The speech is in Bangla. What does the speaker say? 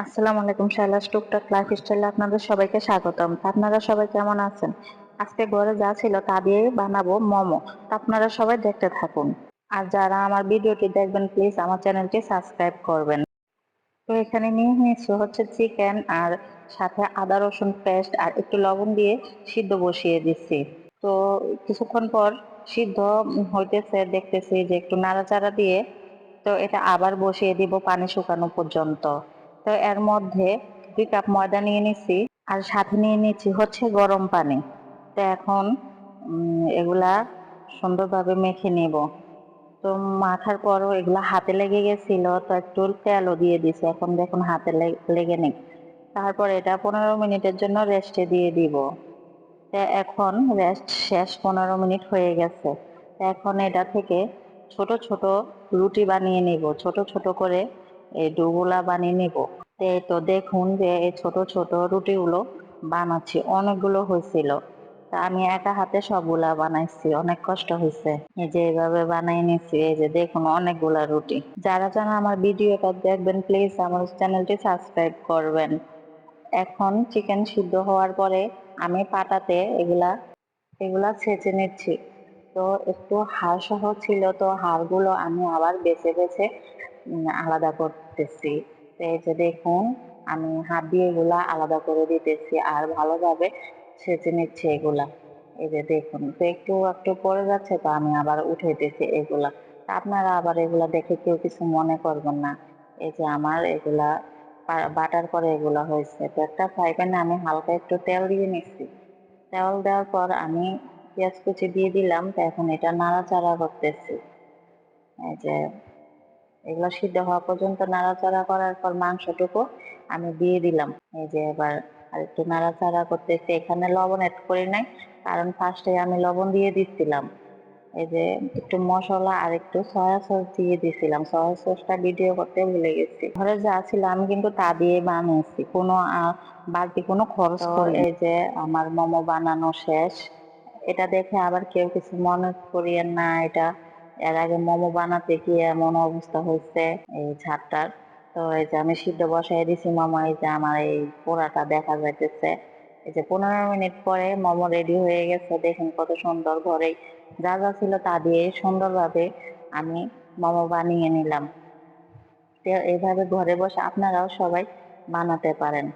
আসসালামু আলাইকুম, শাইলাস টুকটাক লাইফস্টাইলে আপনাদের সবাইকে স্বাগতম। আপনারা সবাই কেমন আছেন? আজকে ঘরে যা ছিল তা দিয়ে বানাবো মোমো। আপনারা সবাই দেখতে থাকুন। আর যারা আমার ভিডিওটি দেখবেন প্লিজ আমার চ্যানেলটি সাবস্ক্রাইব করবেন। তো এখানে নিয়ে নিয়েছি হচ্ছে চিকেন আর সাথে আদা রসুন পেস্ট আর একটু লবণ দিয়ে সিদ্ধ বসিয়ে দিচ্ছি। তো কিছুক্ষণ পর সিদ্ধ হইতেছে, দেখতেছি যে একটু নাড়াচাড়া দিয়ে তো এটা আবার বসিয়ে দিব পানি শুকানো পর্যন্ত। তো এর মধ্যে 2 কাপ ময়দা নিয়ে নিছি আর সাথে নিয়ে নিচ্ছি হচ্ছে গরম পানি। তো এখন এগুলা সুন্দরভাবে মেখে নিব। তো মাখার পরও এগুলা হাতে লেগে গেছিল, তো একটু তেলও দিয়ে দিছি, এখন দেখুন হাতে লেগে নেই। তারপর এটা 15 মিনিটের জন্য রেস্টে দিয়ে দিব। এখন রেস্ট শেষ, 15 মিনিট হয়ে গেছে। এখন এটা থেকে ছোট ছোট রুটি বানিয়ে নিব, ছোট ছোট করে এই ডোগুলা বানিয়ে নিব। তো দেখুন যে এই ছোট ছোট রুটিগুলো বানাচ্ছি, অনেকগুলো হয়েছিল। তা আমি একা হাতে সবগুলা বানাইছি, অনেক কষ্ট হয়েছে। এই যে এইভাবে বানাই নিছি, এই যে দেখুন অনেকগুলা রুটি। যারা যারা আমার ভিডিওটা দেখবেন প্লিজ আমার চ্যানেলটি সাবস্ক্রাইব করবেন। এখন চিকেন সিদ্ধ হওয়ার পরে আমি পাটাতে এগুলা এগুলা ছেঁচে নিচ্ছি। তো একটু হাড় সহ ছিল, তো হাড়গুলো আমি আবার বেছে বেছে আলাদা করতেছি। তো এই যে দেখুন আমি হাত দিয়ে এগুলা আলাদা করে দিতেছি আর ভালোভাবে ছেঁচে নিচ্ছি এগুলা। এই যে দেখুন, তো একটু একটু পড়ে যাচ্ছে, তো আমি আবার উঠাইতেছি এগুলা। তা আপনারা আবার এগুলা দেখে কেউ কিছু মনে করবেন না। এই যে আমার এগুলা বাটার পরে এগুলা হয়েছে। তো একটা ফ্রাই প্যানে আমি হালকা একটু তেল দিয়ে নিচ্ছি। তেল দেওয়ার পর আমি পেঁয়াজ কুচি দিয়ে দিলাম। তো এখন এটা নাড়াচাড়া করতেছি। এই যে এগুলো সিদ্ধ হওয়া পর্যন্ত নাড়াচাড়া করার পর মাংসটুকু আমি দিয়ে দিলাম। এই যে এবার আর একটু নাড়াচাড়া করতেছি। এখানে লবণ অ্যাড করি নাই, কারণ ফার্স্টে আমি লবণ দিয়ে দিচ্ছিলাম। এই যে একটু মশলা আর একটু সয়া সস দিয়ে দিছিলাম, সয়া সসটা ভিডিও করতে ভুলে গেছি। ঘরে যা ছিল আমি কিন্তু তা দিয়ে বানিয়েছি, কোনো বাড়তি কোনো খরচ করি। এই যে আমার মোমো বানানো শেষ। এটা দেখে আবার কেউ কিছু মনে করিয়েন না, এটা এর আগে মোমো বানাতে গিয়ে এমন অবস্থা হয়েছে এই ছাদটার। তো এই যে আমি সিদ্ধ বসাই দিছি মোমো, এই যে আমার এই পোড়াটা দেখা যাইতেছে। এই যে 15 মিনিট পরে মোমো রেডি হয়ে গেছে, দেখুন কত সুন্দর। ঘরে যা যা ছিল তা দিয়ে সুন্দরভাবে আমি মোমো বানিয়ে নিলাম। তো এইভাবে ঘরে বসে আপনারাও সবাই বানাতে পারেন।